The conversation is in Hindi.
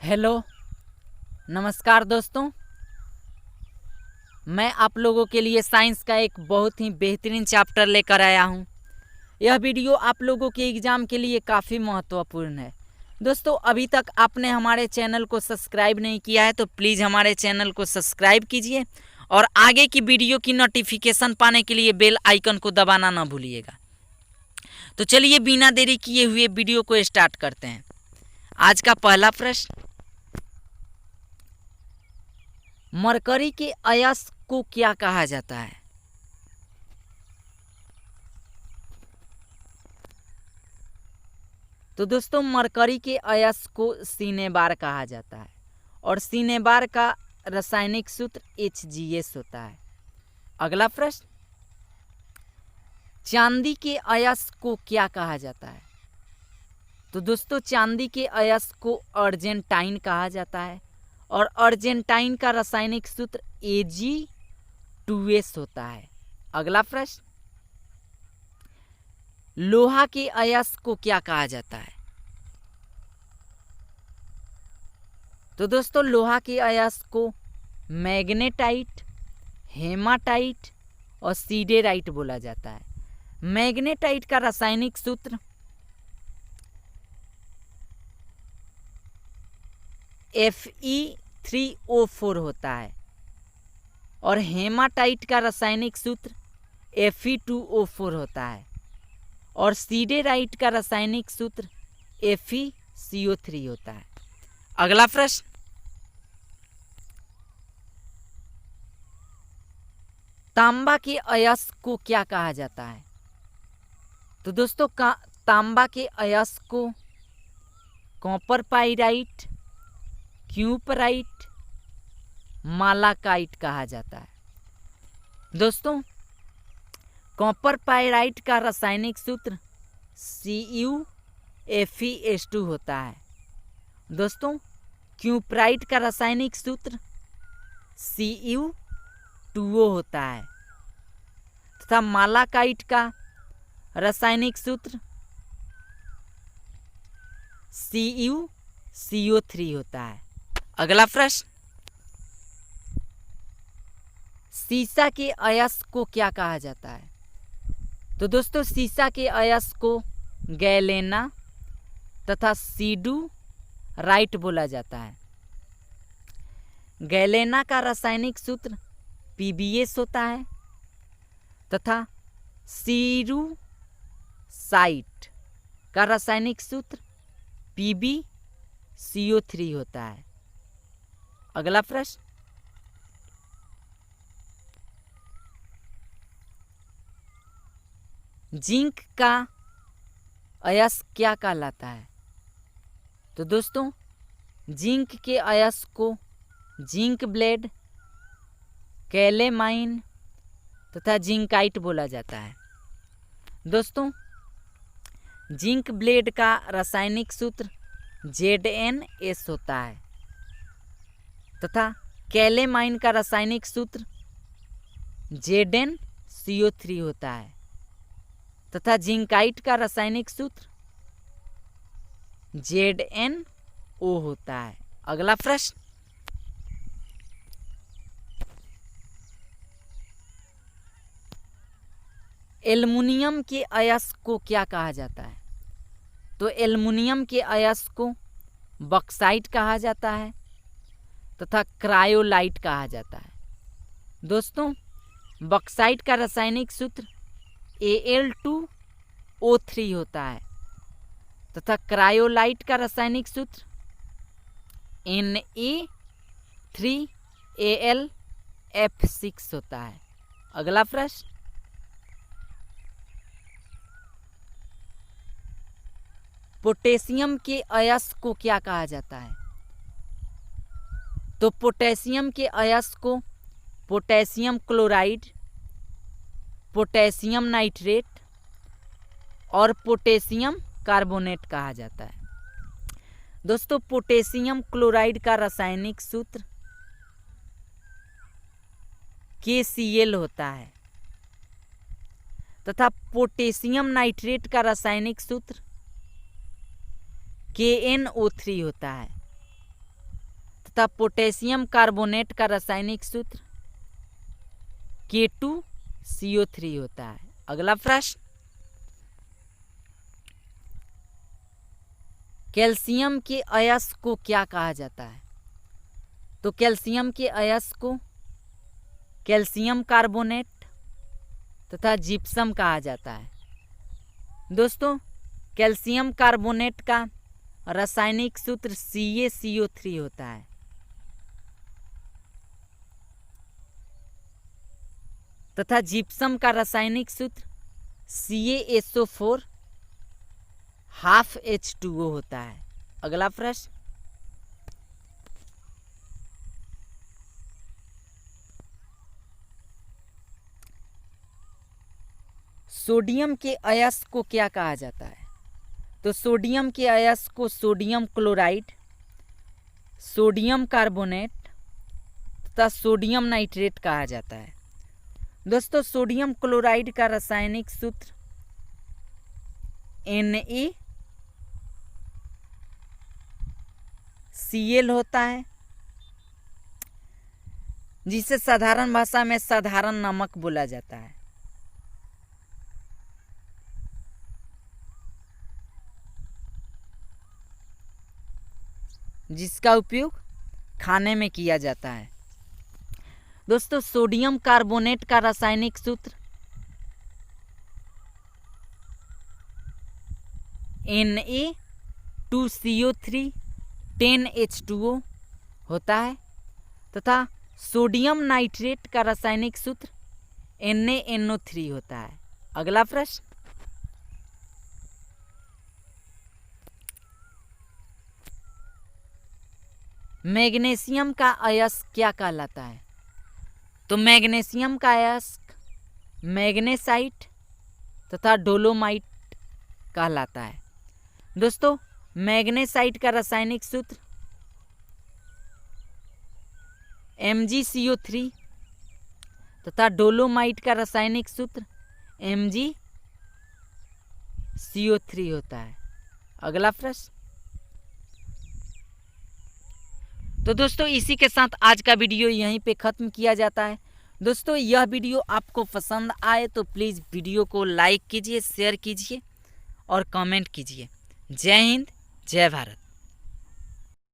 हेलो, नमस्कार दोस्तों। मैं आप लोगों के लिए साइंस का एक बहुत ही बेहतरीन चैप्टर लेकर आया हूँ। यह वीडियो आप लोगों के एग्ज़ाम के लिए काफ़ी महत्वपूर्ण है। दोस्तों, अभी तक आपने हमारे चैनल को सब्सक्राइब नहीं किया है तो प्लीज़ हमारे चैनल को सब्सक्राइब कीजिए और आगे की वीडियो की नोटिफिकेशन पाने के लिए बेल आइकन को दबाना ना भूलिएगा। तो चलिए बिना देरी किए हुए वीडियो को स्टार्ट करते हैं। आज का पहला प्रश्न, मरकरी के अयस्क को क्या कहा जाता है? तो दोस्तों, मरकरी के अयस्क को सिनेबार कहा जाता है और सिनेबार का रासायनिक सूत्र HgS होता है। अगला प्रश्न, चांदी के अयस्क को क्या कहा जाता है? तो दोस्तों, चांदी के अयस्क को अर्जेंटाइन कहा जाता है और अर्जेंटाइन का रासायनिक सूत्र Ag2S होता है। अगला प्रश्न, लोहा के अयस्क को क्या कहा जाता है? तो दोस्तों, लोहा के अयस्क को मैग्नेटाइट, हेमाटाइट और सीडेराइट बोला जाता है। मैग्नेटाइट का रासायनिक सूत्र Fe3O4 होता है और हेमाटाइट का रासायनिक सूत्र Fe2O4 होता है और सीडेराइट का रासायनिक सूत्र FeCO3 होता है। अगला प्रश्न, तांबा के अयस्क को क्या कहा जाता है? तो दोस्तों, तांबा के अयस्क को कॉपर पाइराइट, क्यूपराइट, मालाकाइट कहा जाता है। दोस्तों, कॉपर पाइराइट का रासायनिक सूत्र CuFeS2 होता है। दोस्तों, क्यूपराइट का रासायनिक सूत्र Cu2O होता है तथा मालाकाइट का रासायनिक सूत्र CuCO3 होता है। अगला प्रश्न, सीसा के अयस्क को क्या कहा जाता है? तो दोस्तों, सीसा के अयस्क को गैलेना तथा सीडूराइट बोला जाता है। गैलेना का रासायनिक सूत्र PbS होता है तथा सीरूसाइट का रासायनिक सूत्र PbCO3 होता है। अगला प्रश्न, जिंक का अयस्क क्या कहलाता है? तो दोस्तों, जिंक के अयस्क को जिंक ब्लेड, कैलेमाइन तथा जिंकाइट बोला जाता है। दोस्तों, जिंक ब्लेड का रासायनिक सूत्र ZnS होता है तथा कैलेमाइन का रासायनिक सूत्र ZnCO3 होता है तथा जिंकाइट का रासायनिक सूत्र ZnO होता है। अगला प्रश्न, एल्युमिनियम के अयस्क को क्या कहा जाता है? तो एल्युमिनियम के अयस्क को बॉक्साइट कहा जाता है तथा क्रायोलाइट कहा जाता है। दोस्तों, बॉक्साइट का रासायनिक सूत्र Al2O3 होता है तथा क्रायोलाइट का रासायनिक सूत्र Na3Al(F6) होता है। अगला प्रश्न, पोटेशियम के अयस्क को क्या कहा जाता है? तो पोटेशियम के अयस्क को पोटेशियम क्लोराइड, पोटेशियम नाइट्रेट और पोटेशियम कार्बोनेट कहा जाता है। दोस्तों, पोटेशियम क्लोराइड का रासायनिक सूत्र KCl होता है तथा पोटेशियम नाइट्रेट का रासायनिक सूत्र KNO3 होता है। तथा पोटेशियम कार्बोनेट का रासायनिक सूत्र K2CO3 होता है। अगला प्रश्न, कैल्शियम के अयस्क को क्या कहा जाता है? तो कैल्शियम के अयस्क को कैल्शियम कार्बोनेट तथा जिप्सम कहा जाता है। दोस्तों, कैल्शियम कार्बोनेट का रासायनिक सूत्र CaCO3 होता है। तथा जिप्सम का रासायनिक सूत्र CaSO4 H2O होता है। अगला प्रश्न, सोडियम के अयस्क को क्या कहा जाता है? तो सोडियम के अयस्क को सोडियम क्लोराइड, सोडियम कार्बोनेट तथा सोडियम नाइट्रेट कहा जाता है। दोस्तों, सोडियम क्लोराइड का रासायनिक सूत्र NaCl होता है, जिसे साधारण भाषा में साधारण नमक बोला जाता है। जिसका उपयोग खाने में किया जाता है। दोस्तों, सोडियम कार्बोनेट का रासायनिक सूत्र Na2CO3 10H2O होता है तथा सोडियम नाइट्रेट का रासायनिक सूत्र NaNO3 होता है। अगला प्रश्न, मैग्नीशियम का अयस्क क्या कहलाता है? तो मैग्नीशियम का अयस्क मैग्नेसाइट तथा डोलोमाइट कहलाता है। दोस्तों, मैग्नेसाइट का रासायनिक सूत्र MgCO3 तथा डोलोमाइट का रासायनिक सूत्र MgCO3 होता है। अगला प्रश्न, तो दोस्तों इसी के साथ आज का वीडियो यहीं पे ख़त्म किया जाता है। दोस्तों, यह वीडियो आपको पसंद आए तो प्लीज़ वीडियो को लाइक कीजिए, शेयर कीजिए और कमेंट कीजिए। जय हिंद, जय भारत।